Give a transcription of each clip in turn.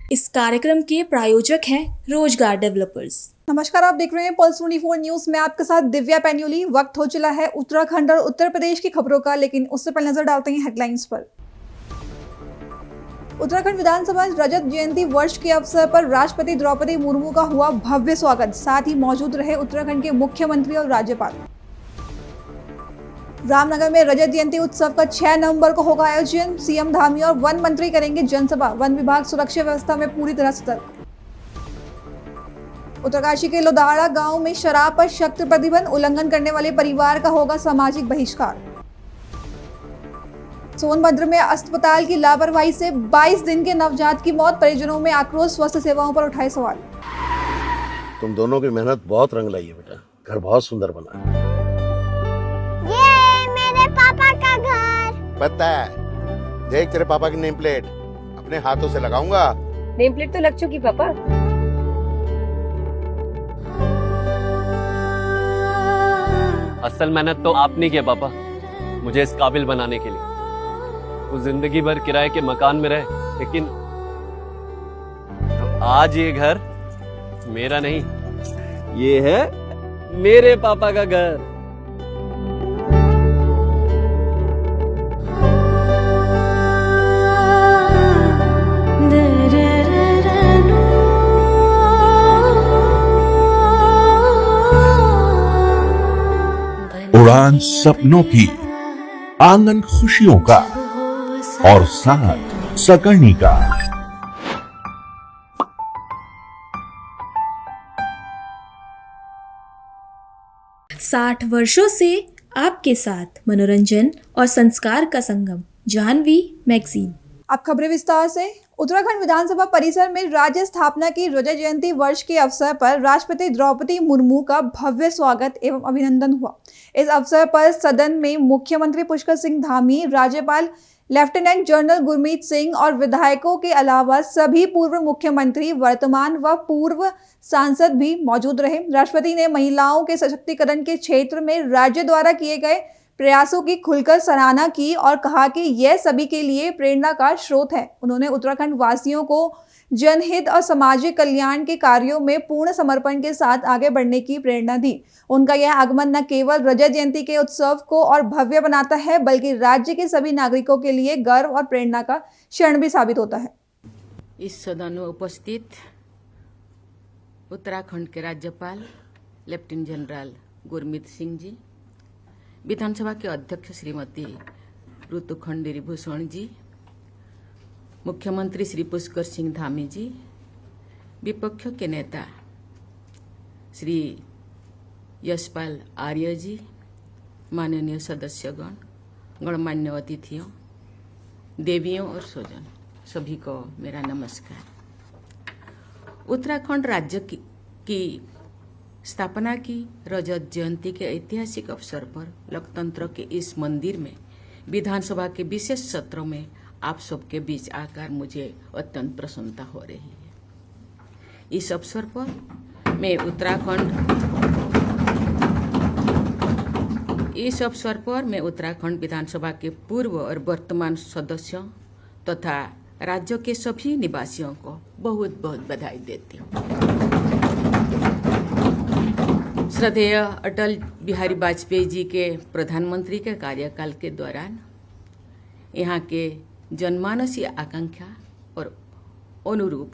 इस कार्यक्रम के प्रायोजक हैं रोजगार डेवलपर्स। नमस्कार, आप देख रहे हैं पल्स 24 न्यूज में आपके साथ दिव्या पैन्यूली। वक्त हो चला है उत्तराखंड और उत्तर प्रदेश की खबरों का, लेकिन उससे पहले नजर डालते हैं हेडलाइंस पर। उत्तराखंड विधानसभा रजत जयंती वर्ष के अवसर पर राष्ट्रपति द्रौपदी मुर्मू का हुआ भव्य स्वागत। साथ ही मौजूद रहे उत्तराखंड के मुख्यमंत्री और राज्यपाल। रामनगर में रजत जयंती उत्सव का 6 नवंबर को होगा आयोजन। सीएम धामी और वन मंत्री करेंगे जनसभा। वन विभाग सुरक्षा व्यवस्था में पूरी तरह सतर्क। उत्तरकाशी के लोदाड़ा गांव में शराब पर सख्त प्रतिबंध। उल्लंघन करने वाले परिवार का होगा सामाजिक बहिष्कार। सोनभद्र में अस्पताल की लापरवाही से 22 दिन के नवजात की मौत। परिजनों में आक्रोश। स्वास्थ्य सेवाओं पर उठाए सवाल। तुम दोनों की मेहनत बहुत रंग लाई है बेटा। घर बहुत सुंदर बना है। ये मेरे पापा का घर। पता है, देख तेरे पापा की नेम प्लेट अपने हाथों से लगाऊंगा। नेम प्लेट तो लग चुकी पापा। असल मेहनत तो आपने किया पापा, मुझे इस काबिल बनाने के लिए। वो जिंदगी भर किराए के मकान में रहे, लेकिन तो आज ये घर मेरा नहीं, ये है मेरे पापा का घर। उड़ान सपनों की, आंगन खुशियों का और साथ सकर्णी का। 60 वर्षों से आपके साथ मनोरंजन और संस्कार का संगम, जाह्नवी मैगजीन। अब खबरें विस्तार से। उत्तराखंड विधानसभा परिसर में राज्य स्थापना की रजत जयंती वर्ष के अवसर पर राष्ट्रपति द्रौपदी मुर्मू का भव्य स्वागत एवं अभिनंदन हुआ। इस अवसर पर सदन में मुख्यमंत्री पुष्कर सिंह धामी, राज्यपाल लेफ्टिनेंट जनरल गुरमीत सिंह और विधायकों के अलावा सभी पूर्व मुख्यमंत्री, वर्तमान व पूर्व सांसद भी मौजूद रहे। राष्ट्रपति ने महिलाओं के सशक्तिकरण के क्षेत्र में राज्य द्वारा किए गए प्रयासों की खुलकर सराहना की और कहा कि यह सभी के लिए प्रेरणा का स्रोत है। उन्होंने उत्तराखंड वासियों को जनहित और सामाजिक कल्याण के कार्यों में पूर्ण समर्पण के साथ आगे बढ़ने की प्रेरणा दी। उनका यह आगमन न केवल रजत जयंती के उत्सव को और भव्य बनाता है, बल्कि राज्य के सभी नागरिकों के लिए गर्व और प्रेरणा का क्षण भी साबित होता है। इस सदन में उपस्थित उत्तराखंड के राज्यपाल लेफ्टिनेंट जनरल गुरमीत सिंह जी, विधानसभा के अध्यक्ष श्रीमती ऋतु खंडेरी भूषण जी, मुख्यमंत्री श्री पुष्कर सिंह धामी जी, विपक्ष के नेता श्री यशपाल आर्य जी, माननीय सदस्यगण, गणमान्य अतिथियों, देवियों और स्वजन, सभी को मेरा नमस्कार। उत्तराखंड राज्य की स्थापना की रजत जयंती के ऐतिहासिक अवसर पर लोकतंत्र के इस मंदिर में विधानसभा के विशेष सत्रों में आप सबके बीच आकर मुझे अत्यंत प्रसन्नता हो रही है। इस अवसर पर मैं उत्तराखंड विधानसभा के पूर्व और वर्तमान सदस्यों तथा राज्य के सभी निवासियों को बहुत बहुत बधाई देती हूँ। श्रद्धेय अटल बिहारी वाजपेयी जी के प्रधानमंत्री के कार्यकाल के दौरान यहाँ के जनमानसीय आकांक्षा और अनुरूप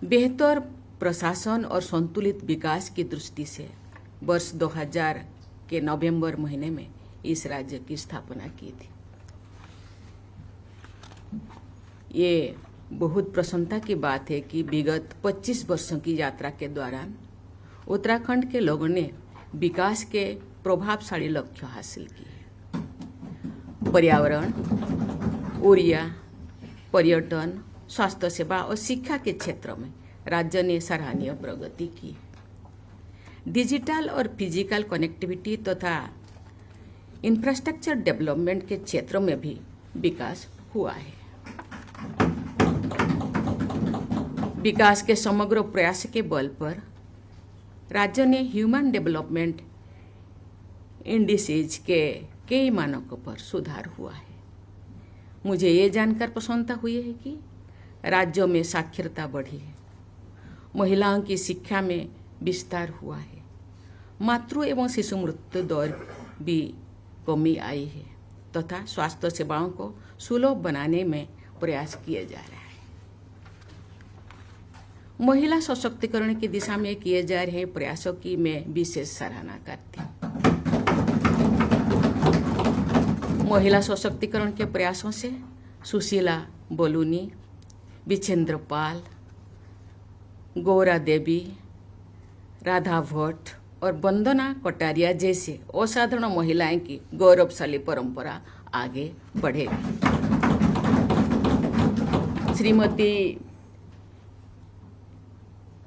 बेहतर प्रशासन और संतुलित विकास की दृष्टि से वर्ष 2000 के नवंबर महीने में इस राज्य की स्थापना की थी। ये बहुत प्रसन्नता की बात है कि विगत 25 वर्षों की यात्रा के दौरान उत्तराखंड के लोगों ने विकास के प्रभावशाली लक्ष्य हासिल किए। पर्यावरण, ऊर्जा, पर्यटन, स्वास्थ्य सेवा और शिक्षा के क्षेत्र में राज्य ने सराहनीय प्रगति की। डिजिटल और फिजिकल कनेक्टिविटी तथा इंफ्रास्ट्रक्चर डेवलपमेंट के क्षेत्र में भी विकास हुआ है। विकास के समग्र प्रयास के बल पर राज्य ने ह्यूमन डेवलपमेंट इंडिसेज के कई मानकों पर सुधार हुआ है। मुझे ये जानकर प्रसन्नता हुई है कि राज्यों में साक्षरता बढ़ी है, महिलाओं की शिक्षा में विस्तार हुआ है, मातृ एवं शिशु मृत्यु दर भी कमी आई है तथा स्वास्थ्य सेवाओं को सुलभ बनाने में प्रयास किए जा रहा है। महिला सशक्तिकरण की दिशा में किए जा रहे प्रयासों की मैं विशेष सराहना करती हूँ। महिला सशक्तिकरण के प्रयासों से सुशीला बोलूनी, विचेंद्र पाल, गौरा देवी, राधा भट्ट और वंदना कटारिया जैसे असाधारण महिलाएं की गौरवशाली परंपरा आगे बढ़ेगी। श्रीमती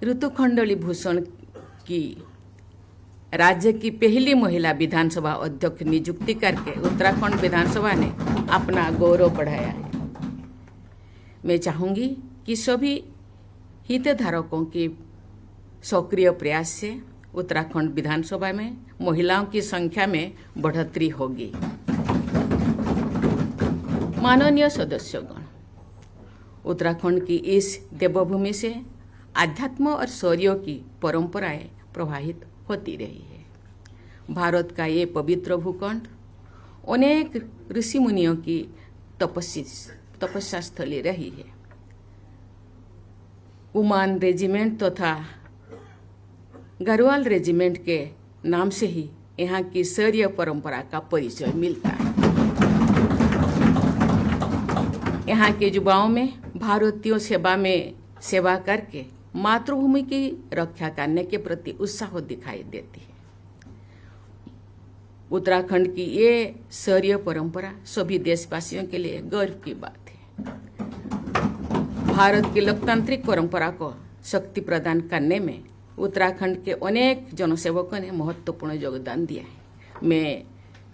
ऋतुखंडली भूषण की राज्य की पहली महिला विधानसभा अध्यक्ष नियुक्ति करके उत्तराखंड विधानसभा ने अपना गौरव बढ़ाया है। मैं चाहूंगी कि सभी हितधारकों के सक्रिय प्रयास से उत्तराखंड विधानसभा में महिलाओं की संख्या में बढ़ोतरी होगी। माननीय सदस्यगण, उत्तराखंड की इस देवभूमि से आध्यात्म और शौर्य की परंपराएं प्रवाहित होती रही है। भारत का ये पवित्र भूखंड अनेक ऋषि मुनियों की तपस्या स्थली रही है। उमान रेजिमेंट तथा गढ़वाल रेजिमेंट के नाम से ही यहाँ की शौर्य परंपरा का परिचय मिलता है। यहाँ के युवाओं में भारतीयों सेवा करके मातृभूमि की रक्षा करने के प्रति उत्साह दिखाई देती है। उत्तराखंड की ये शौर्य परंपरा सभी देशवासियों के लिए गर्व की बात है। भारत की लोकतांत्रिक परंपरा को शक्ति प्रदान करने में उत्तराखंड के अनेक जनसेवकों ने महत्वपूर्ण योगदान दिया है। मैं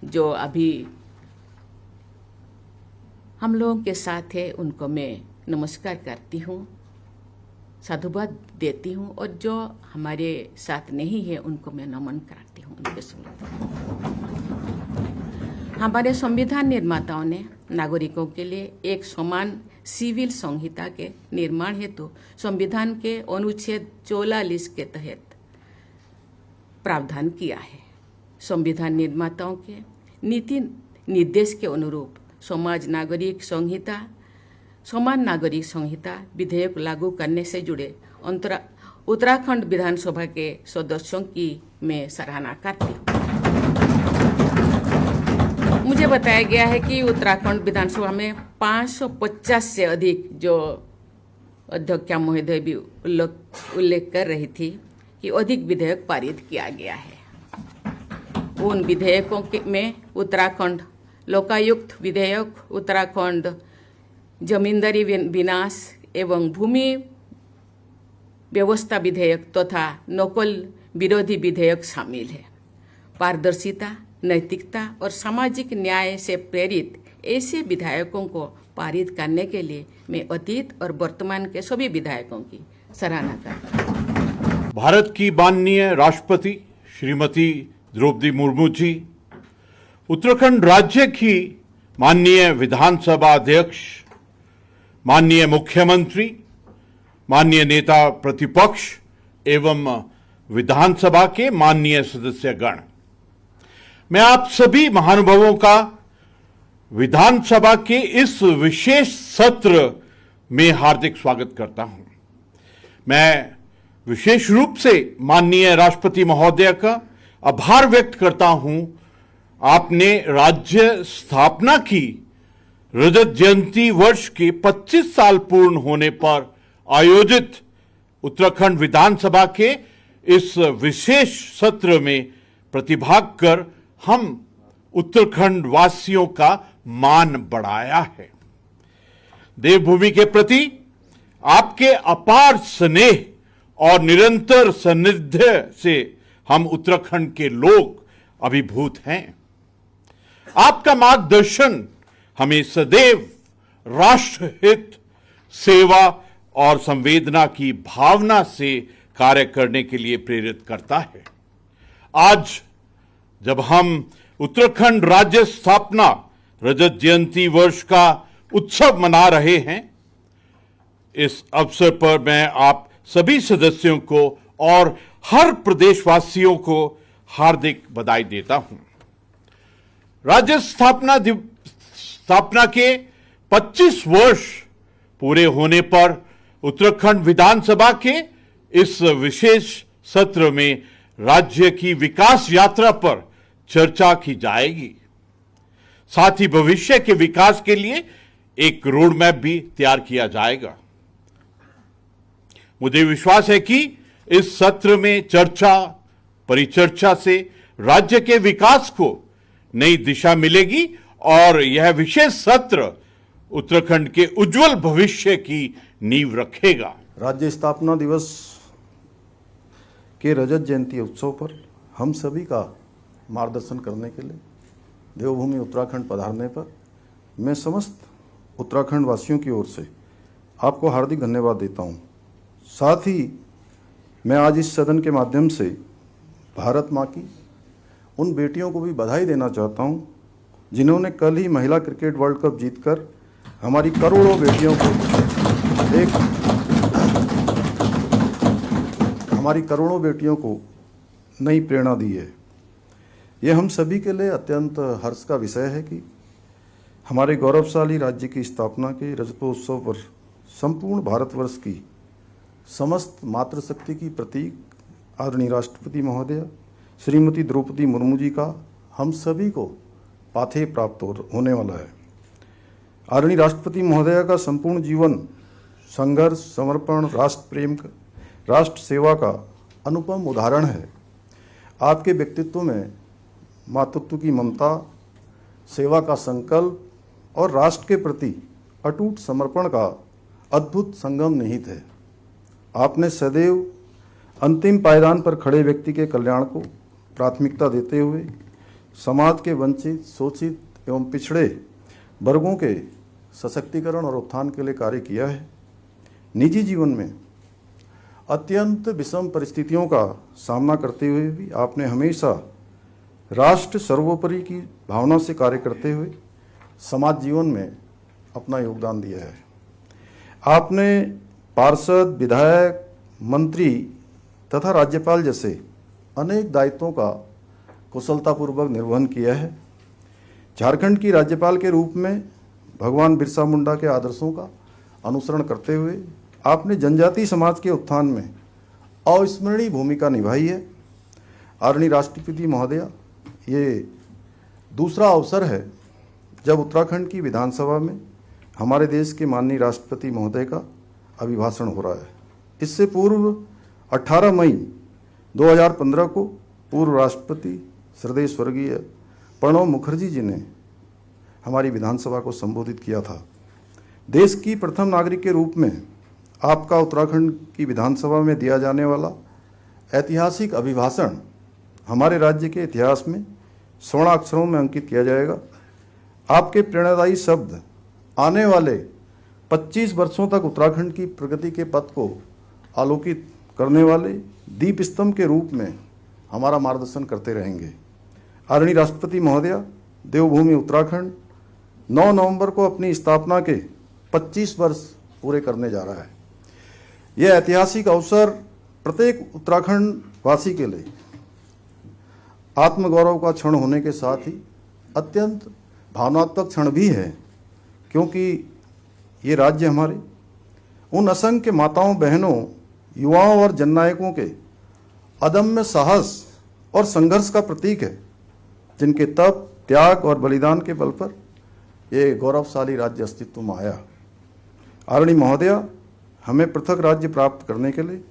जो अभी हम लोगों के साथ है उनको मैं नमस्कार करती हूँ, साधुवाद देती हूँ, और जो हमारे साथ नहीं है उनको मैं नमन करती हूँ, उनके स्मृति। हमारे संविधान निर्माताओं ने नागरिकों के लिए एक समान सिविल संहिता के निर्माण हेतु संविधान के अनुच्छेद 44 के तहत प्रावधान किया है। संविधान निर्माताओं के नीति निर्देश के अनुरूप समान नागरिक संहिता विधेयक लागू करने से जुड़े उत्तराखंड विधानसभा के सदस्यों की मैं सराहना करती हूँ। मुझे बताया गया है कि उत्तराखंड विधानसभा में 550 से अधिक, जो अध्यक्ष महोदय भी उल्लेख कर रही थी कि अधिक विधेयक पारित किया गया है। उन विधेयकों में उत्तराखंड लोकायुक्त विधेयक, उत्तराखंड जमींदारी विनाश एवं भूमि व्यवस्था विधेयक तथा नकल विरोधी विधेयक शामिल है। पारदर्शिता, नैतिकता और सामाजिक न्याय से प्रेरित ऐसे विधेयकों को पारित करने के लिए मैं अतीत और वर्तमान के सभी विधायकों की सराहना करता हूँ। भारत की माननीय राष्ट्रपति श्रीमती द्रौपदी मुर्मू जी, उत्तराखंड राज्य की माननीय विधानसभा अध्यक्ष, माननीय मुख्यमंत्री, माननीय नेता प्रतिपक्ष एवं विधानसभा के माननीय सदस्यगण, मैं आप सभी महानुभावों का विधानसभा के इस विशेष सत्र में हार्दिक स्वागत करता हूं। मैं विशेष रूप से माननीय राष्ट्रपति महोदय का आभार व्यक्त करता हूं। आपने राज्य स्थापना की रजत जयंती वर्ष के 25 साल पूर्ण होने पर आयोजित उत्तराखंड विधानसभा के इस विशेष सत्र में प्रतिभाग कर हम उत्तराखंड वासियों का मान बढ़ाया है। देवभूमि के प्रति आपके अपार स्नेह और निरंतर सानिध्य से हम उत्तराखंड के लोग अभिभूत हैं। आपका मार्गदर्शन हमें सदैव राष्ट्रहित, सेवा और संवेदना की भावना से कार्य करने के लिए प्रेरित करता है। आज जब हम उत्तराखंड राज्य स्थापना रजत जयंती वर्ष का उत्सव मना रहे हैं, इस अवसर पर मैं आप सभी सदस्यों को और हर प्रदेशवासियों को हार्दिक बधाई देता हूं। राज्य स्थापना के 25 वर्ष पूरे होने पर उत्तराखंड विधानसभा के इस विशेष सत्र में राज्य की विकास यात्रा पर चर्चा की जाएगी। साथ ही भविष्य के विकास के लिए एक रोड मैप भी तैयार किया जाएगा। मुझे विश्वास है कि इस सत्र में चर्चा परिचर्चा से राज्य के विकास को नई दिशा मिलेगी और यह विशेष सत्र उत्तराखंड के उज्जवल भविष्य की नींव रखेगा। राज्य स्थापना दिवस के रजत जयंती उत्सव पर हम सभी का मार्गदर्शन करने के लिए देवभूमि उत्तराखंड पधारने पर मैं समस्त उत्तराखंड वासियों की ओर से आपको हार्दिक धन्यवाद देता हूं। साथ ही मैं आज इस सदन के माध्यम से भारत मां की उन बेटियों को भी बधाई देना चाहता हूं जिन्होंने कल ही महिला क्रिकेट वर्ल्ड कप जीतकर हमारी करोड़ों बेटियों को नई प्रेरणा दी है। यह हम सभी के लिए अत्यंत हर्ष का विषय है कि हमारे गौरवशाली राज्य की स्थापना के रजतोत्सव पर संपूर्ण भारतवर्ष की समस्त मातृशक्ति की प्रतीक आदरणीय राष्ट्रपति महोदया श्रीमती द्रौपदी मुर्मू जी का हम सभी को पाथेय प्राप्त होने वाला है। आदरणीय राष्ट्रपति महोदया का संपूर्ण जीवन संघर्ष, समर्पण, राष्ट्र प्रेम, राष्ट्र सेवा का अनुपम उदाहरण है। आपके व्यक्तित्व में मातृत्व की ममता, सेवा का संकल्प और राष्ट्र के प्रति अटूट समर्पण का अद्भुत संगम निहित है। आपने सदैव अंतिम पायदान पर खड़े व्यक्ति के कल्याण को प्राथमिकता देते हुए समाज के वंचित, शोषित एवं पिछड़े वर्गों के सशक्तिकरण और उत्थान के लिए कार्य किया है। निजी जीवन में अत्यंत विषम परिस्थितियों का सामना करते हुए भी आपने हमेशा राष्ट्र सर्वोपरि की भावना से कार्य करते हुए समाज जीवन में अपना योगदान दिया है। आपने पार्षद, विधायक, मंत्री तथा राज्यपाल जैसे अनेक दायित्वों का कुशलतापूर्वक निर्वहन किया है। झारखंड की राज्यपाल के रूप में भगवान बिरसा मुंडा के आदर्शों का अनुसरण करते हुए आपने जनजातीय समाज के उत्थान में अविस्मरणीय भूमिका निभाई है। आदरणीय राष्ट्रपति महोदया, ये दूसरा अवसर है जब उत्तराखंड की विधानसभा में हमारे देश के माननीय राष्ट्रपति महोदय का अभिभाषण हो रहा है। इससे पूर्व 18 मई 2015 को पूर्व राष्ट्रपति श्रद्धेय स्वर्गीय प्रणब मुखर्जी जी ने हमारी विधानसभा को संबोधित किया था। देश की प्रथम नागरिक के रूप में आपका उत्तराखंड की विधानसभा में दिया जाने वाला ऐतिहासिक अभिभाषण हमारे राज्य के इतिहास में स्वर्ण अक्षरों में अंकित किया जाएगा। आपके प्रेरणादायी शब्द आने वाले 25 वर्षों तक उत्तराखंड की प्रगति के पथ को आलोकित करने वाले दीप स्तंभ के रूप में हमारा मार्गदर्शन करते रहेंगे। आदरणीय राष्ट्रपति महोदया, देवभूमि उत्तराखंड 9 नवंबर को अपनी स्थापना के 25 वर्ष पूरे करने जा रहा है। यह ऐतिहासिक अवसर प्रत्येक उत्तराखंड वासी के लिए आत्मगौरव का क्षण होने के साथ ही अत्यंत भावनात्मक क्षण भी है, क्योंकि ये राज्य हमारे उन असंख्य माताओं, बहनों, युवाओं और जननायकों के अदम्य साहस और संघर्ष का प्रतीक है, जिनके तप, त्याग और बलिदान के बल पर ये गौरवशाली राज्य अस्तित्व में आया। आदरणीय महोदया, हमें पृथक राज्य प्राप्त करने के लिए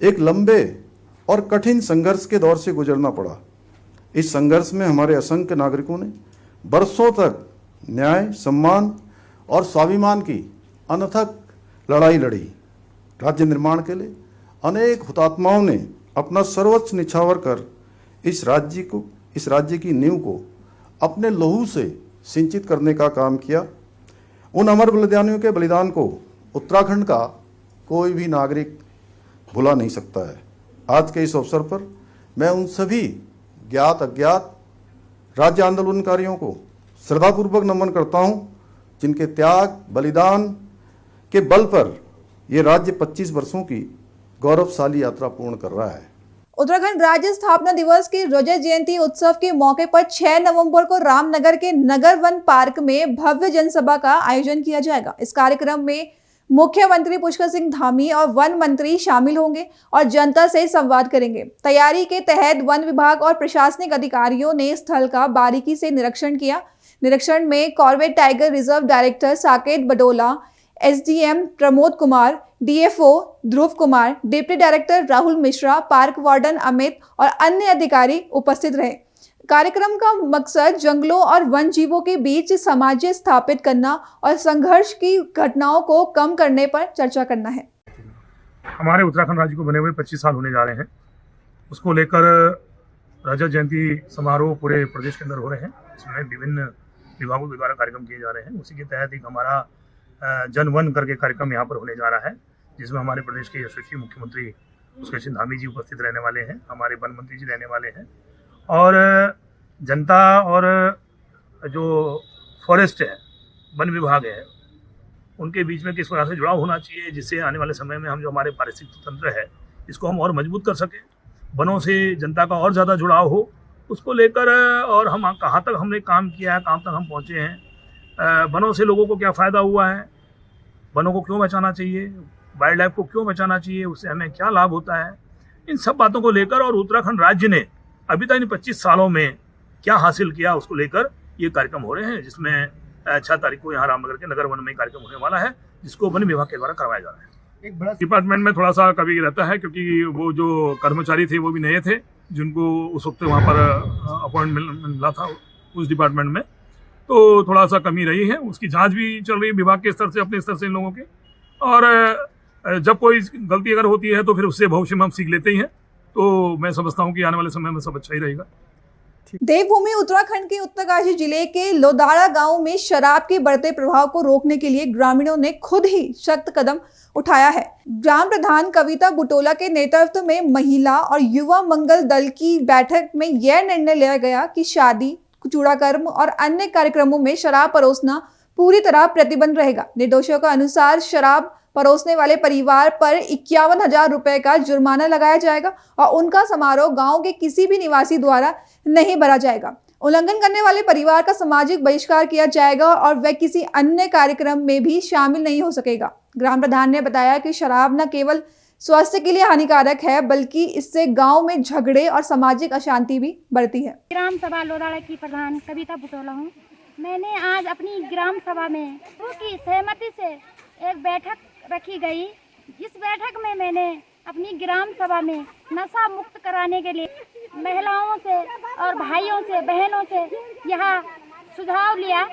एक लंबे और कठिन संघर्ष के दौर से गुजरना पड़ा। इस संघर्ष में हमारे असंख्य नागरिकों ने बरसों तक न्याय, सम्मान और स्वाभिमान की अनथक लड़ाई लड़ी। राज्य निर्माण के लिए अनेक हुतात्माओं ने अपना सर्वोच्च निछावर कर इस राज्य की नींव को अपने लहू से सिंचित करने का काम किया। उन अमर बलिदानियों के बलिदान को उत्तराखंड का कोई भी नागरिक भुला नहीं सकता है। आज के इस अवसर पर मैं उन सभी ज्ञात अज्ञात राज्य आंदोलनकारियों को श्रद्धापूर्वक नमन करता हूं, जिनके त्याग, बलिदान के बल पर ये राज्य 25 वर्षों की गौरवशाली यात्रा पूर्ण कर रहा है। उत्तराखंड राज्य स्थापना दिवस की रजत जयंती उत्सव के मौके पर 6 नवंबर को रामनगर के नगर वन पार्क में भव्य जनसभा का आयोजन किया जाएगा। इस कार्यक्रम में मुख्यमंत्री पुष्कर सिंह धामी और वन मंत्री शामिल होंगे और जनता से संवाद करेंगे। तैयारी के तहत वन विभाग और प्रशासनिक अधिकारियों ने स्थल का बारीकी से निरीक्षण किया। निरीक्षण में Corbett tiger reserve director Saket Badola, SDM Pramod Kumar, DFO Dhruv Kumar, deputy director Rahul Mishra, park warden Amit और अन्य अधिकारी उपस्थित रहे। कार्यक्रम का मकसद जंगलों और वन जीवों के बीच सामंजस्य स्थापित करना और संघर्ष की घटनाओं को कम करने पर चर्चा करना है। हमारे उत्तराखंड राज्य को बने हुए 25 साल होने जा रहे हैं। उसको लेकर रजत जयंती समारोह पूरे प्रदेश के अंदर हो रहे हैं। इसमें विभिन्न विभागों के द्वारा कार्यक्रम किए जा रहे हैं। उसी के तहत एक हमारा जन वन करके कार्यक्रम यहाँ पर होने जा रहा है, जिसमें हमारे प्रदेश के यशस्वी मुख्यमंत्री पुष्कर सिंह धामी जी उपस्थित रहने वाले हैं, हमारे वन मंत्री जी रहने वाले हैं और जनता और जो फॉरेस्ट है, वन विभाग है, उनके बीच में किस प्रकार से जुड़ाव होना चाहिए, जिससे आने वाले समय में हम जो हमारे पारिस्थितिक तंत्र है इसको हम और मजबूत कर सकें, वनों से जनता का और ज़्यादा जुड़ाव हो, उसको लेकर और हम कहाँ तक हमने काम किया है, कहाँ तक हम पहुँचे हैं, वनों से लोगों को क्या फ़ायदा हुआ है, वनों को क्यों बचाना चाहिए, वाइल्ड लाइफ को क्यों बचाना चाहिए, उससे हमें क्या लाभ होता है, इन सब बातों को लेकर और उत्तराखंड राज्य ने अभी तक इन 25 सालों में क्या हासिल किया उसको लेकर ये कार्यक्रम हो रहे हैं, जिसमें 6 तारीख को यहाँ रामनगर के नगर वन में कार्यक्रम होने वाला है, जिसको वन विभाग के द्वारा करवाया जा रहा है। एक बड़ा डिपार्टमेंट में थोड़ा सा कभी रहता है, क्योंकि वो जो कर्मचारी थे वो भी नए थे, जिनको उस वक्त वहाँ पर अपॉइंटमेंट मिला था उस डिपार्टमेंट में, तो थोड़ा सा कमी रही है। उसकी जांच भी चल रही है विभाग के स्तर से, अपने स्तर से इन लोगों के, और जब कोई गलती अगर होती है तो फिर उससे भविष्य में हम सीख लेते ही हैं। तो मैं समझता हूँ कि आने वाले समय में सब अच्छा ही रहेगा। देवभूमि उत्तराखंड के उत्तरकाशी जिले के लोदाड़ा गांव में शराब के बढ़ते प्रभाव को रोकने के लिए ग्रामीणों ने खुद ही सख्त कदम उठाया है। ग्राम प्रधान कविता बुटोला के नेतृत्व में महिला और युवा मंगल दल की बैठक में यह निर्णय लिया गया कि शादी, चूड़ाकर्म और अन्य कार्यक्रमों में शराब परोसना पूरी तरह प्रतिबंध रहेगा। निर्देशों के अनुसार शराब परोसने वाले परिवार पर 51,000 रुपए का जुर्माना लगाया जाएगा और उनका समारोह गांव के किसी भी निवासी द्वारा नहीं भरा जाएगा। उल्लंघन करने वाले परिवार का सामाजिक बहिष्कार किया जाएगा और वह किसी अन्य कार्यक्रम में भी शामिल नहीं हो सकेगा। ग्राम प्रधान ने बताया कि शराब न केवल स्वास्थ्य के लिए हानिकारक है, बल्कि इससे गांव में झगड़े और सामाजिक अशांति भी बढ़ती है। ग्राम सभा लोदाड़ा की प्रधान कविता बुटोला हूँ। मैंने आज अपनी ग्राम सभा में की सहमति से एक बैठक रखी गई। इस बैठक में मैंने अपनी ग्राम सभा में नशा मुक्त कराने के लिए महिलाओं से और भाइयों से, बहनों से यह सुझाव लिया।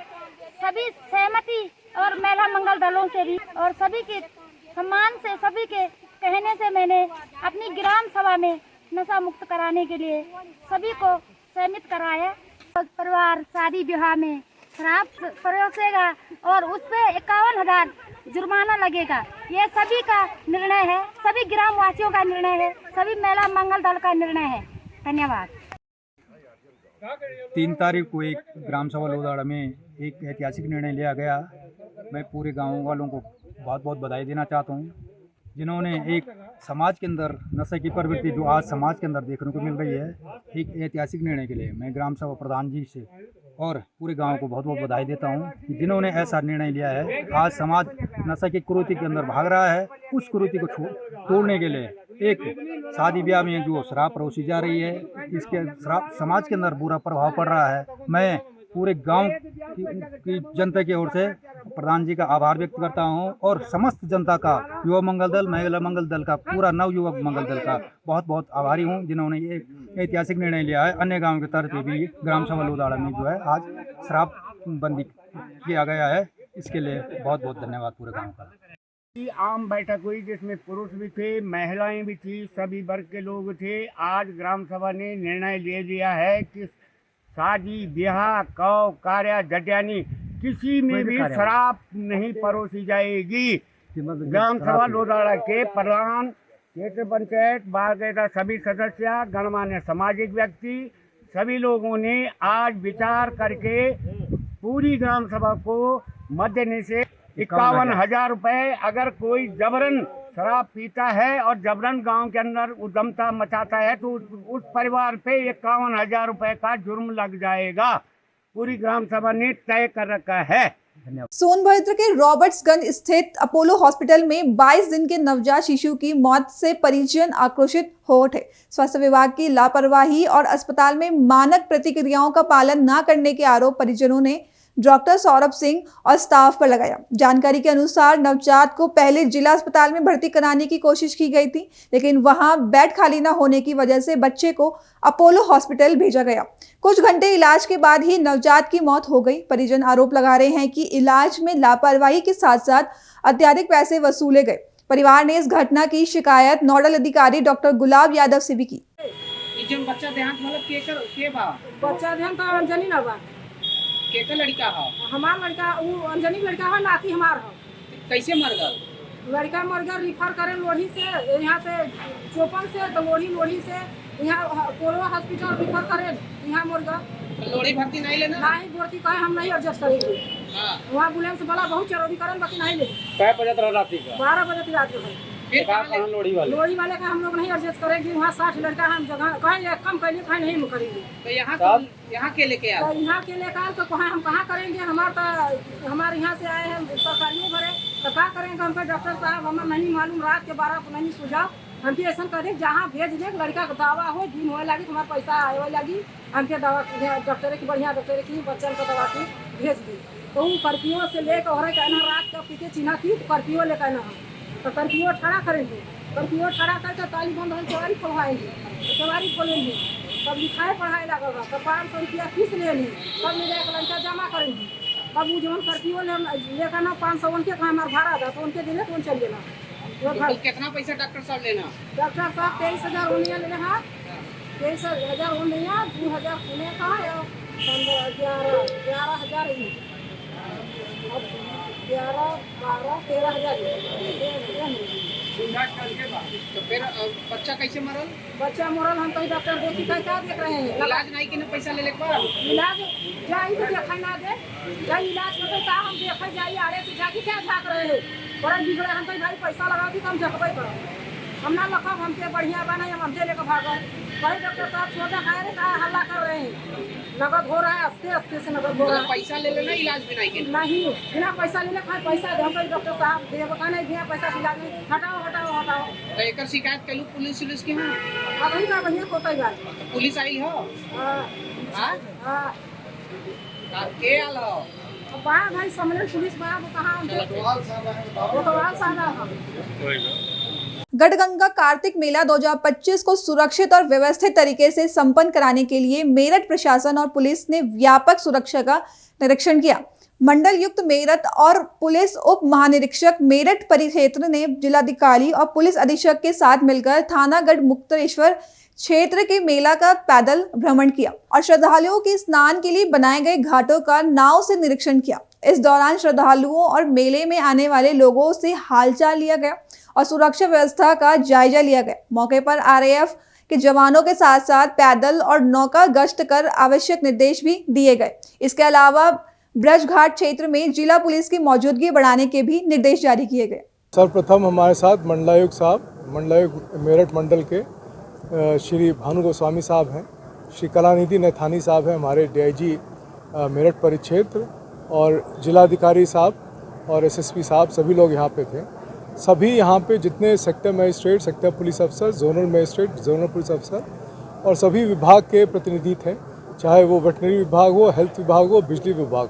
सभी सहमति और महिला मंगल दलों से भी और सभी के सम्मान से, सभी के कहने से मैंने अपनी ग्राम सभा में नशा मुक्त कराने के लिए सभी को सहमत कराया। परिवार शादी विवाह में शराब परोसेगा और उस पर 51,000 जुर्माना लगेगा। ये सभी का निर्णय है, सभी ग्राम वासियों का निर्णय है, सभी महिला मंगल दल का निर्णय है। धन्यवाद। 3 तारीख को एक ग्राम सभा लोदाड़ा में एक ऐतिहासिक निर्णय लिया गया। मैं पूरे गाँव वालों को बहुत बहुत बधाई देना चाहता हूँ, जिन्होंने एक समाज के अंदर नशे की प्रवृत्ति जो आज समाज के अंदर देखने को मिल रही है, एक ऐतिहासिक निर्णय के लिए मैं ग्राम सभा प्रधान जी से और पूरे गांव को बहुत बहुत बधाई देता हूं कि जिन्होंने ऐसा निर्णय लिया है। आज समाज नशे की कुरीति के अंदर भाग रहा है, उस कुरीति को तोड़ने के लिए एक शादी ब्याह में जो शराब परोसी जा रही है, इसके समाज के अंदर बुरा प्रभाव पड़ रहा है। मैं पूरे गांव की जनता की ओर से प्रधान जी का आभार व्यक्त करता हूं और समस्त जनता का, युवा मंगल दल, महिला मंगल दल का, पूरा नव युवक मंगल दल का बहुत बहुत आभारी हूं, जिन्होंने ये ऐतिहासिक निर्णय लिया है। अन्य गांव के तरफ पे भी ग्राम सभा लोदाड़ा में जो है आज शराब बंदी किया गया है, इसके लिए बहुत बहुत धन्यवाद पूरे गाँव का। आम बैठक हुई जिसमें पुरुष भी थे, महिलाएं भी थी, सभी वर्ग के लोग थे। आज ग्राम सभा ने निर्णय ले लिया है कि शादी ब्याह कौ कार्य जड्यानी किसी में भी शराब नहीं परोसी जाएगी। ग्राम सभा लोदाड़ा के प्रधान, क्षेत्र पंचायत, बाकायदा सभी सदस्य, गणमान्य सामाजिक व्यक्ति, सभी लोगों ने आज विचार करके पूरी ग्राम सभा को मध्य से 51,000 रुपए। अगर कोई जबरन शराब पीता है और जबरन गांव के अंदर उद्दमता मचाता है तो उस परिवार पे 51,000 रुपए का जुर्म लग जाएगा। पूरी ग्राम सभा ने तय कर रखा है। सोनभद्र के रॉबर्ट्सगंज स्थित अपोलो हॉस्पिटल में 22 दिन के नवजात शिशु की मौत से परिजन आक्रोशित हो उठे। स्वास्थ्य विभाग की लापरवाही और अस्पताल में मानक प्रतिक्रियाओं का पालन न करने के आरोप परिजनों ने डॉक्टर सौरभ सिंह और स्टाफ पर लगाया। जानकारी के अनुसार नवजात को पहले जिला अस्पताल में भर्ती कराने की कोशिश की गई थी, लेकिन वहां बेड खाली न होने की वजह से बच्चे को अपोलो हॉस्पिटल भेजा गया। कुछ घंटे इलाज के बाद ही नवजात की मौत हो गई। परिजन आरोप लगा रहे हैं कि इलाज में लापरवाही के साथ साथ अत्यधिक पैसे वसूले गए। परिवार ने इस घटना की शिकायत नोडल अधिकारी डॉक्टर गुलाब यादव से भी की। बच्चा देहांत मतलब के बा बच्चा देहांत अंजनी ना बा केका लड़का है हमार लड़का वो अंजनी लड़का है नाती हमार है। कैसे मर गया लड़का? मर गया रिफर करे लोढ़ी से, यहाँ से चौपन से तो लोढ़ी से यहाँ अपोलो हॉस्पिटल रिफर करे, यहाँ मर गया। लोढ़ी भर्ती नहीं लेना? नहीं भर्ती कहे हम नहीं एडजस्ट करेंगे। वहाँ एम्बुलेंस वाला बहुत चरोरी करें बाकी नहीं ले। कै बजे रात का? 12 बजे रात को। लोढ़ी वाले का हम लोग नहीं एडजस्ट करेंगे। वहाँ 60 लड़का हम जगह कहीं कम करेंगे कहीं नहीं करेंगे। तो यहाँ के लेके आए? यहाँ के लेकर आए तो हम कहाँ करेंगे? हमारे यहाँ से आए हैं सरकारियों भरे तो क्या करेंगे? हमको डॉक्टर साहब हमें नहीं मालूम, रात के 12 को नहीं सुझाव हमके ऐसा करें जहाँ भेज दे लड़का का दवा हो दिन होए लगी तुम्हारा पैसा आए लगी हमके दवा डॉक्टर की बढ़िया डॉक्टर की बच्चन को दवा की भेज दी। तो वो कर्फ्यू से लेकर और कहना रात का पीछे चिन्हा थी तो कर्फ्यू ले कहना हम तो कर्फ्यू खड़ा करेंगे। कर्फ्यू खड़ा करके ताली बंद हो चौवारी खोलवाएंगे तो चौवारी खोलेंगे तब लिखाए पढ़ाई लगेगा तो 500 रुपया फीस ले लें तब ले जाकर लड़का जमा करेंगे। तब वो जो कर्फ्यू लेकर ना 500 उनके हमारा भाड़ा था तो उनके दिले तो उन चल देना। कितना पैसा डॉक्टर साहब लेना? डॉक्टर साहब 23,000 होने लेना है। 23,000 होने 2,000 होने का 11,000 11, 12, 13,000। तो फिर बच्चा कैसे मरल? बच्चा मरल हम कहीं डॉक्टर देखी क्या देख रहे हैं? इलाज नहीं कि पैसा ले लेके इलाज जाई तो देखा ना दे जाई इलाज करते का हम देखे जाई आड़े से जाके क्या झाक रहे हैं? बड़ा बिगड़े हम कहीं भाई पैसा लगा दी तो हम झकबे करो हम ना लखब हमके बढ़िया बनाए हम हमसे लेकर भागो। भाई डॉक्टर साहब सोचा खाए रे कहा हल्ला कर रहे हैं? नगद हो रहा है आस्ते से नगद हो रहा है। पैसा ले लेना इलाज भी नहीं के नहीं बिना पैसा लेने खाए पैसा दे हम डॉक्टर साहब दे बता नहीं दिया पैसा इलाज में हटाओ। तो एक शिकायत कलू पुलिस के हां अब इनका बढ़िया कोता ही बात पुलिस आई हो? हां के आल हो? भाई सम्मेलन पुलिस बा कहाँ साहब गढ़गंगा कार्तिक मेला 2025 को सुरक्षित और व्यवस्थित तरीके से संपन्न कराने के लिए मेरठ प्रशासन और पुलिस ने व्यापक सुरक्षा का निरीक्षण किया। मंडल युक्त मेरठ और पुलिस उप महानिरीक्षक मेरठ परिक्षेत्र ने जिलाधिकारी और पुलिस अधीक्षक के साथ मिलकर थानागढ़ मुक्तेश्वर क्षेत्र के मेला का पैदल भ्रमण किया और श्रद्धालुओं के स्नान के लिए बनाए गए घाटों का नाव से निरीक्षण किया। इस दौरान श्रद्धालुओं और मेले में आने वाले लोगों से हालचाल लिया गया और सुरक्षा व्यवस्था का जायजा लिया गया। मौके पर आरएएफ के जवानों के साथ साथ पैदल और नौका गश्त कर आवश्यक निर्देश भी दिए गए। इसके अलावा ब्रजघाट क्षेत्र में जिला पुलिस की मौजूदगी बढ़ाने के भी निर्देश जारी किए गए। सर्वप्रथम हमारे साथ मंडलायुक्त साहब, मंडलायुक्त मेरठ मंडल के श्री भानु गोस्वामी साहब हैं, श्री कलानिधि नैथानी साहब हैं हमारे डीआईजी मेरठ परिक्षेत्र, और जिलाधिकारी साहब और एसएसपी साहब सभी लोग यहाँ पे थे। सभी यहाँ पे जितने सेक्टर मजिस्ट्रेट, सेक्टर पुलिस अफसर, जोनल मजिस्ट्रेट, जोनल पुलिस अफसर और सभी विभाग के प्रतिनिधि थे, चाहे वो वेटनरी विभाग हो, हेल्थ विभाग हो, बिजली विभाग।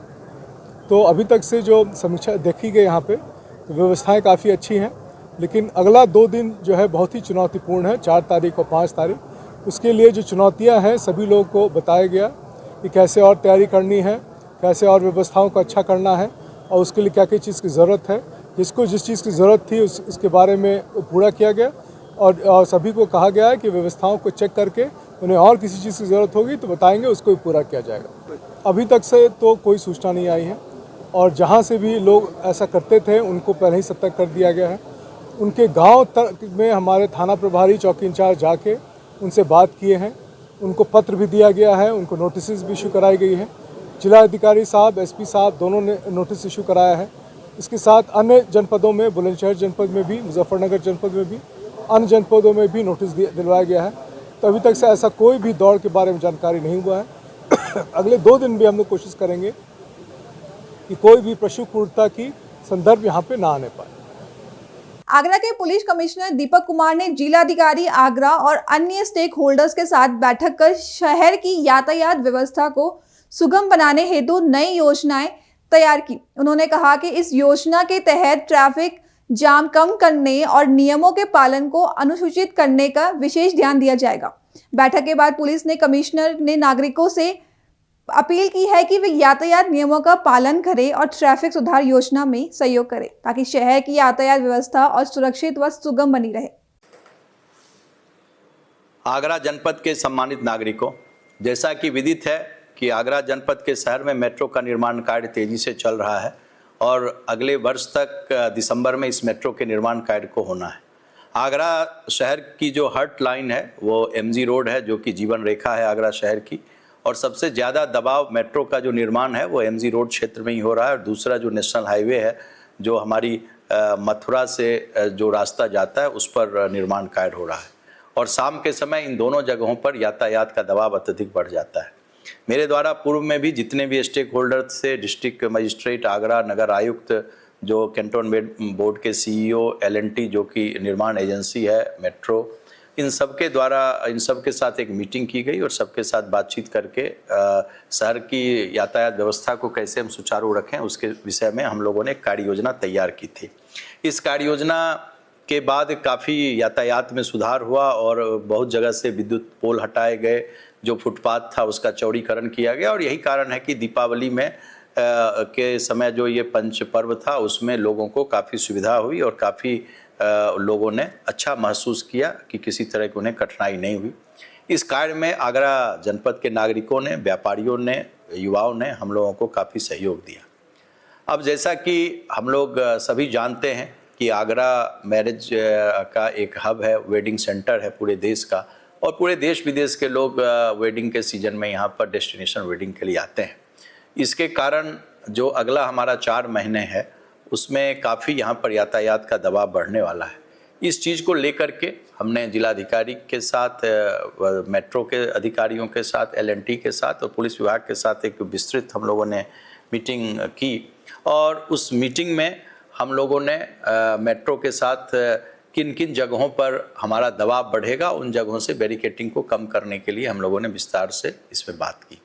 तो अभी तक से जो समीक्षा देखी गई यहाँ पे तो व्यवस्थाएं काफ़ी अच्छी हैं, लेकिन अगला 2 दिन जो है बहुत ही चुनौतीपूर्ण है, 4 तारीख और 5 तारीख। उसके लिए जो चुनौतियाँ हैं सभी लोगों को बताया गया कि कैसे और तैयारी करनी है, कैसे और व्यवस्थाओं को अच्छा करना है और उसके लिए क्या क्या चीज़ की ज़रूरत है। जिसको जिस चीज़ की ज़रूरत थी उसके बारे में पूरा किया गया और सभी को कहा गया है कि व्यवस्थाओं को चेक करके उन्हें और किसी चीज़ की ज़रूरत होगी तो बताएंगे, उसको भी पूरा किया जाएगा। अभी तक से तो कोई सूचना नहीं आई है और जहाँ से भी लोग ऐसा करते थे उनको पहले ही सतर्क कर दिया गया है। उनके गाँव तक में हमारे थाना प्रभारी, चौकी इंचार्ज जाके उनसे बात किए हैं, उनको पत्र भी दिया गया है, उनको नोटिस भी इशू कराई गई है। जिला अधिकारी साहब, एसपी साहब दोनों ने नोटिस इशू कराया है इसके साथ अन्य जनपदों में, बुलंदशहर जनपद में भी, मुजफ्फरनगर जनपद में भी, अन्य जनपदों में भी नोटिस दिलवाया गया है। तो अभी तक से ऐसा कोई भी दौड़ के बारे में जानकारी नहीं हुआ है। अगले 2 दिन भी हम लोग कोशिश करेंगे कि कोई भी पशु क्रूरता की संदर्भ यहाँ पे ना आने पाए। आगरा के पुलिस कमिश्नर दीपक कुमार ने जिलाधिकारी आगरा और अन्य स्टेक होल्डर्स के साथ बैठक कर शहर की यातायात व्यवस्था को सुगम बनाने हेतु नई योजनाएं तैयार की। उन्होंने कहा कि इस योजना के तहत ट्रैफिक जाम कम करने और नियमों के पालन को अनुसूचित करने का विशेष ध्यान दिया जाएगा। बैठक के बाद पुलिस ने कमिश्नर ने नागरिकों से अपील की है कि वे यातायात नियमों का पालन करें और ट्रैफिक सुधार योजना में सहयोग करें ताकि शहर की यातायात व्यवस्था और सुरक्षित व सुगम बनी रहे। आगरा जनपद के सम्मानित नागरिकों, जैसा कि विदित है कि आगरा जनपद के शहर में मेट्रो का निर्माण कार्य तेजी से चल रहा है और अगले वर्ष तक दिसंबर में इस मेट्रो के निर्माण कार्य को होना है। आगरा शहर की जो हर्ट लाइन है वो एमजी रोड है, जो कि जीवन रेखा है आगरा शहर की, और सबसे ज़्यादा दबाव मेट्रो का जो निर्माण है वो एमजी रोड क्षेत्र में ही हो रहा है। और दूसरा जो नेशनल हाईवे है जो हमारी मथुरा से जो रास्ता जाता है उस पर निर्माण कार्य हो रहा है और शाम के समय इन दोनों जगहों पर यातायात का दबाव अत्यधिक बढ़ जाता है। मेरे द्वारा पूर्व में भी जितने भी स्टेक होल्डर थे, डिस्ट्रिक्ट मजिस्ट्रेट, आगरा नगर आयुक्त, जो कैंटोनमेंट बोर्ड के सीईओ, एलएनटी जो कि निर्माण एजेंसी है मेट्रो, इन सब के द्वारा इन सब के साथ एक मीटिंग की गई और सबके साथ बातचीत करके शहर की यातायात व्यवस्था को कैसे हम सुचारू रखें उसके विषय में हम लोगों ने कार्य योजना तैयार की थी। इस कार्य योजना के बाद काफ़ी यातायात में सुधार हुआ और बहुत जगह से विद्युत पोल हटाए गए, जो फुटपाथ था उसका चौड़ीकरण किया गया और यही कारण है कि दीपावली में के समय जो ये पंच पर्व था उसमें लोगों को काफ़ी सुविधा हुई और काफ़ी लोगों ने अच्छा महसूस किया कि किसी तरह की उन्हें कठिनाई नहीं हुई। इस कार्य में आगरा जनपद के नागरिकों ने, व्यापारियों ने, युवाओं ने हम लोगों को काफ़ी सहयोग दिया। अब जैसा कि हम लोग सभी जानते हैं कि आगरा मैरिज का एक हब है, वेडिंग सेंटर है पूरे देश का, और पूरे देश विदेश के लोग वेडिंग के सीज़न में यहाँ पर डेस्टिनेशन वेडिंग के लिए आते हैं। इसके कारण जो अगला हमारा 4 महीने है उसमें काफ़ी यहाँ पर यातायात का दबाव बढ़ने वाला है। इस चीज़ को लेकर के हमने जिलाधिकारी के साथ, मेट्रो के अधिकारियों के साथ, एलएनटी के साथ और पुलिस विभाग के साथ एक विस्तृत हम लोगों ने मीटिंग की और उस मीटिंग में हम लोगों ने मेट्रो के साथ किन किन जगहों पर हमारा दबाव बढ़ेगा उन जगहों से बैरिकेटिंग को कम करने के लिए हम लोगों ने विस्तार से इसमें बात की।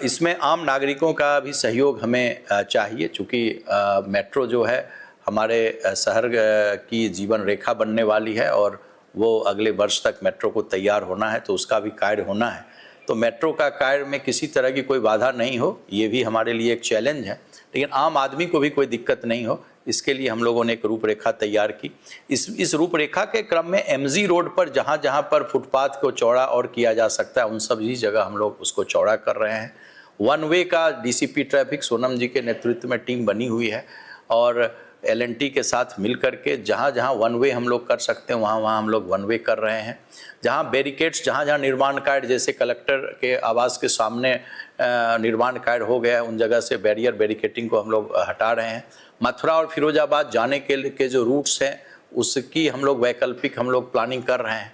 इसमें आम नागरिकों का भी सहयोग हमें चाहिए, चूँकि मेट्रो जो है हमारे शहर की जीवन रेखा बनने वाली है और वो अगले वर्ष तक मेट्रो को तैयार होना है, तो उसका भी कार्य होना है। तो मेट्रो का कार्य में किसी तरह की कोई बाधा नहीं हो, ये भी हमारे लिए एक चैलेंज है, लेकिन आम आदमी को भी कोई दिक्कत नहीं हो, इसके लिए हम लोगों ने एक रूपरेखा तैयार की। इस रूपरेखा के क्रम में एमजी रोड पर जहाँ जहाँ पर फुटपाथ को चौड़ा और किया जा सकता है उन सभी जगह हम लोग उसको चौड़ा कर रहे हैं। वन वे का डीसीपी ट्रैफिक सोनम जी के नेतृत्व में टीम बनी हुई है और एलएनटी के साथ मिल करके जहाँ जहाँ वन वे हम लोग कर सकते हैं वहाँ वहाँ हम लोग वन वे कर रहे हैं। जहाँ बैरिकेड्स, जहाँ जहाँ निर्माण कार्य, जैसे कलेक्टर के आवास के सामने निर्माण कार्य हो गया है उन जगह से बैरिकेटिंग को हम लोग हटा रहे हैं। मथुरा और फिरोजाबाद जाने के जो रूट्स हैं उसकी हम लोग वैकल्पिक हम लोग प्लानिंग कर रहे हैं।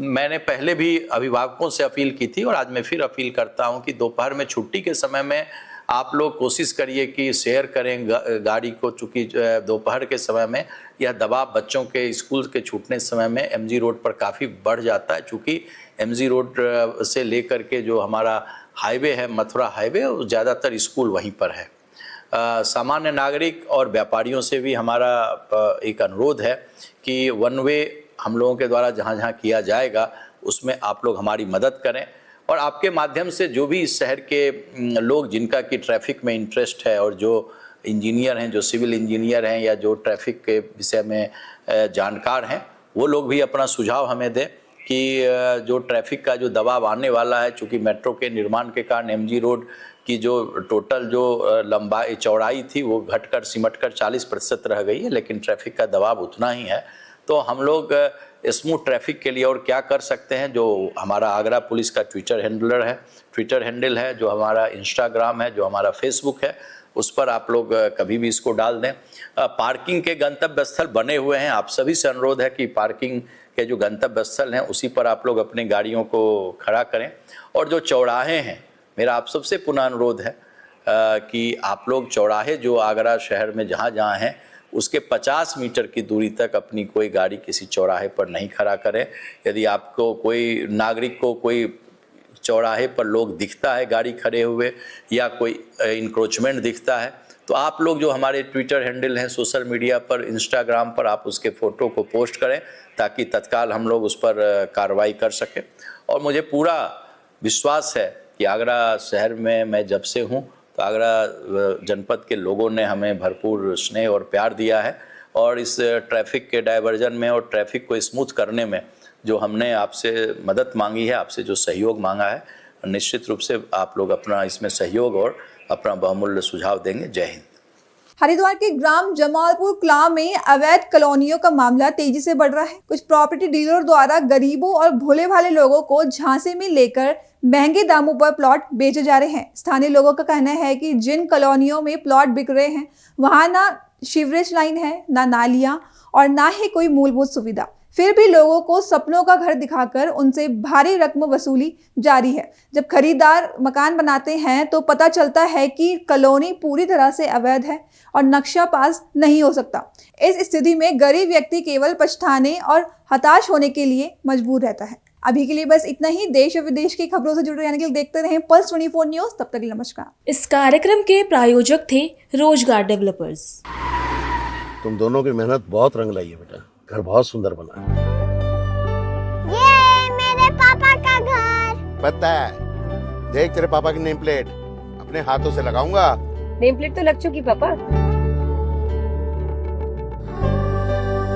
मैंने पहले भी अभिभावकों से अपील की थी और आज मैं फिर अपील करता हूं कि दोपहर में छुट्टी के समय में आप लोग कोशिश करिए कि शेयर करें गाड़ी को, चूँकि दोपहर के समय में यह दबाव बच्चों के स्कूल के छूटने समय में एमजी रोड पर काफ़ी बढ़ जाता है, चूँकि एमजी रोड से लेकर के जो हमारा हाईवे है, मथुरा हाईवे, ज़्यादातर स्कूल वहीं पर है। सामान्य नागरिक और व्यापारियों से भी हमारा एक अनुरोध है कि वन वे हम लोगों के द्वारा जहाँ जहाँ किया जाएगा उसमें आप लोग हमारी मदद करें और आपके माध्यम से जो भी इस शहर के लोग जिनका कि ट्रैफिक में इंटरेस्ट है और जो इंजीनियर हैं, जो सिविल इंजीनियर हैं या जो ट्रैफिक के विषय में जानकार हैं, वो लोग भी अपना सुझाव हमें दें कि जो ट्रैफिक का जो दबाव आने वाला है, चूँकि मेट्रो के निर्माण के कारण एमजी रोड की जो टोटल जो लंबाई चौड़ाई थी वो घटकर सिमटकर 40% रह गई है, लेकिन ट्रैफिक का दबाव उतना ही है। तो हम लोग स्मूथ ट्रैफिक के लिए और क्या कर सकते हैं, जो हमारा आगरा पुलिस का ट्विटर हैंडल है, जो हमारा इंस्टाग्राम है, जो हमारा फेसबुक है, उस पर आप लोग कभी भी इसको डाल दें। पार्किंग के गंतव्य स्थल बने हुए हैं, आप सभी से अनुरोध है कि पार्किंग के जो गंतव्य स्थल हैं उसी पर आप लोग अपनी गाड़ियों को खड़ा करें। और जो चौराहे हैं, मेरा आप सबसे पुनः अनुरोध है कि आप लोग चौराहे जो आगरा शहर में जहाँ जहाँ हैं उसके 50 मीटर की दूरी तक अपनी कोई गाड़ी किसी चौराहे पर नहीं खड़ा करें। यदि आपको कोई नागरिक को कोई चौराहे पर लोग दिखता है गाड़ी खड़े हुए या कोई इंक्रोचमेंट दिखता है तो आप लोग जो हमारे ट्विटर हैंडल हैं, सोशल मीडिया पर, इंस्टाग्राम पर, आप उसके फ़ोटो को पोस्ट करें ताकि तत्काल हम लोग उस पर कार्रवाई कर सकें। और मुझे पूरा विश्वास है कि आगरा शहर में मैं जब से हूँ तो आगरा जनपद के लोगों ने हमें भरपूर स्नेह और प्यार दिया है और इस ट्रैफिक के डाइवर्जन में और ट्रैफिक को स्मूथ करने में जो हमने आपसे मदद मांगी है, आपसे जो सहयोग मांगा है, निश्चित रूप से आप लोग अपना इसमें सहयोग और अपना बहुमूल्य सुझाव देंगे। जय हिंद। हरिद्वार के ग्राम जमालपुर कलां में अवैध कॉलोनियों का मामला तेजी से बढ़ रहा है। कुछ प्रॉपर्टी डीलर द्वारा गरीबों और भोले भाले लोगों को झांसे में लेकर महंगे दामों पर प्लॉट बेचे जा रहे हैं। स्थानीय लोगों का कहना है कि जिन कॉलोनियों में प्लॉट बिक रहे हैं वहां ना सीवरेज लाइन है, ना नालियां और ना ही कोई मूलभूत सुविधा, फिर भी लोगों को सपनों का घर दिखाकर उनसे भारी रकम वसूली जारी है। जब खरीदार मकान बनाते हैं तो पता चलता है कि कॉलोनी पूरी तरह से अवैध है और नक्शा पास नहीं हो सकता। इस स्थिति में गरीब व्यक्ति केवल पछताने और हताश होने के लिए मजबूर रहता है। अभी के लिए बस इतना ही। देश और विदेश की खबरों से जुड़े रहने के लिए देखते रहें पल्स 24 न्यूज। तब तक के लिए नमस्कार। इस कार्यक्रम के प्रायोजक थे रोजगार डेवलपर्स। तुम दोनों की मेहनत बहुत रंग लाई है बेटा, घर बहुत सुंदर बना है। ये मेरे पापा का घर। पता है, देख तेरे पापा की नेम प्लेट अपने हाथों से लगाऊंगा। नेम प्लेट तो लग चुकी पापा।